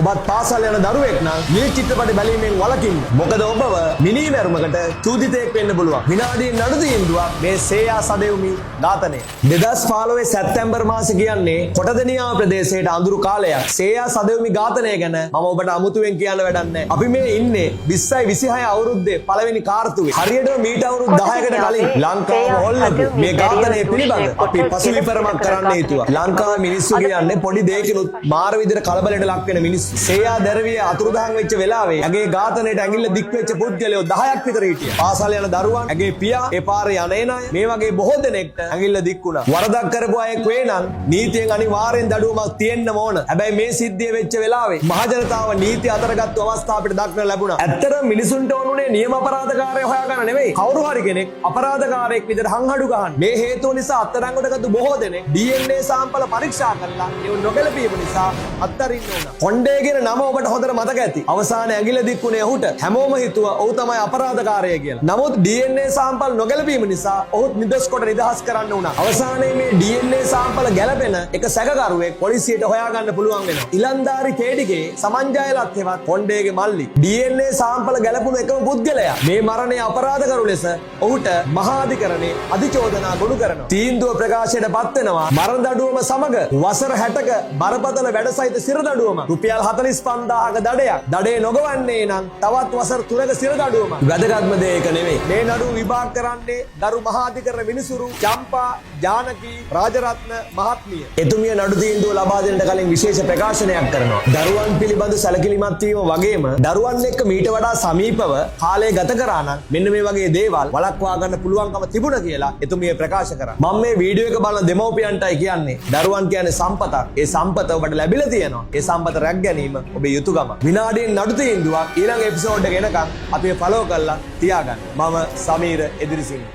ඔබත් පාසල් යන දරුවෙක් නම් මේ චිත්‍රපට බැලීමෙන් වළකින්න. මොකද ඔබව මිනීමැරුමකට චූදිතයෙක් වෙන්න පුළුවන්. විනාඩියෙන් නඩු තීන්දුවක් මේ සේයා සදෙව්මි ඝාතනය. 2015 සැප්තැම්බර් මාසෙ කියන්නේ කොටදෙනියාව ප්‍රදේශයට අඳුරු කාලයක්. සේයා සදෙව්මි ඝාතනය ගැන මම ඔබට අමුතුවෙන් කියන්න වැඩක් නැහැ. අපි මේ ඉන්නේ 20යි 26 අවුරුද්දේ පළවෙනි කාර්තුවේ. හරියටම මීට අවුරුදු 10කට කලින් ලංකාව හොල්ලපු මේ ඝාතනය පිළිබඳ අපි පසු විපරමක් කරන්න හිතුවා. ලංකාවේ මිනිස්සු කියන්නේ පොඩි දෙයකිනුත් මාර විදිහට කලබලයට ලක් වෙන මිනිස්සු. සේයා දැරවිය අතුරුදහන් වෙච්ච වෙලාවේ ඇගේ ඝාතනයට ඇඟිල්ල දික් වෙච්ච පුද්ගලයෝ 10ක් විතර හිටියා. පාසල් යන දරුවන්, ඇගේ පියා, ඒ පාරේ යන එන අය මේ වගේ බොහෝ දෙනෙක්ට ඇඟිල්ල දික් වුණා. වරදක් කරපු අයෙක් වේ නම් නීතියෙන් අනිවාර්යෙන් දඩුවමක් තියෙන්න ඕන. හැබැයි මේ සිද්ධිය වෙච්ච වෙලාවේ මහ ජනතාව නීතිය අතරගත්තු අවස්ථා අපිට දක්න ලැබුණා. ඇත්තටම මිනිසුන්ට ඕනුනේ නියම අපරාධකාරය හොයාගන්න නෙවෙයි. කවුරු හරි කෙනෙක් අපරාධකාරයෙක් විදිහට හංහඩු ගහන්න. මේ හේතුව නිසා අත්අඩංගුවට ගත්ත බොහෝ දෙනෙක් DNA සාම්පල පරීක්ෂා කරලා ඒ නොගැලපීම නිසා අත්තරින්න ඕන. කොණ්ඩේ කියන නම ඔබට හොඳට මතක ඇති. අවසානයේ ඇඟිල්ල දික්ුණේ ඔහුට. හැමෝම හිතුවා ඔහු තමයි අපරාධකාරය කියලා. නමුත් DNA සාම්පල් නොගැලපීම නිසා ඔහුත් නිදොස් කොට නිදහස් කරන්න වුණා. අවසානයේ මේ DNA සාම්පල ගැලපෙන එක සැකකරුවෙක් පොලිසියට හොයාගන්න පුළුවන් වෙනවා. ඉලන්දාරි කේඩිගේ සමන්ජයලත් හෙවත් කොණ්ඩේගේ මල්ලි DNA සාම්පල ගැලපුණු එකම පුද්ගලයා මේ මරණය අපරාධකරු ලෙස ඔහුට මහාධිකරණයේ අධිචෝදනා ගොනු කරනවා. තීන්දුව ප්‍රකාශයට පත් වෙනවා මරණ දඩුවම සමග වසර 60ක බරපතල වැඩ සහිත සිර දඩුවම රුපියල් 45000ක දඩයක්. දඩේ නොගවන්නේ නම් තවත් වසර 3ක සිර දඩුවම. වැදගත්ම දේ ඒක නෙවෙයි. මේ නඩුව විභාග කරන්නේ ගරු මහාධිකරණ විනිසුරු චම්පා ජානකී රාජරත්න මහත්මිය. එතුමිය නඩු තීන්දුව ලබා දෙන්නට කලින් විශේෂ ප්‍රකාශනයක් කරනවා. දරුවන් පිළිබඳ සැලකිලිමත් වීම වගේම දරුවන් එක්ක මීට වඩා සමීපව කාලය ගත කරා නම් මෙන්න මේ වගේ දේවල් වළක්වා ගන්න පුළුවන්කම තිබුණා කියලා එතුමිය ප්‍රකාශ කරා. මම මේ වීඩියෝ එක බලන දෙමව්පියන්ටයි කියන්නේ දරුවන් කියන්නේ සම්පතක්. ඒ සම්පත ඔබට ලැබිලා තියෙනවා. ඒ සම්පත රැක ගැනීම ඔබේ යුතුයකම. විනාඩියෙන් නඩු තීන්දුවක් ඊළඟ එපිසෝඩ් එක එනකම් අපි ෆලෝ කරලා තියාගන්න. මම සමීර එදිරිසිංහ.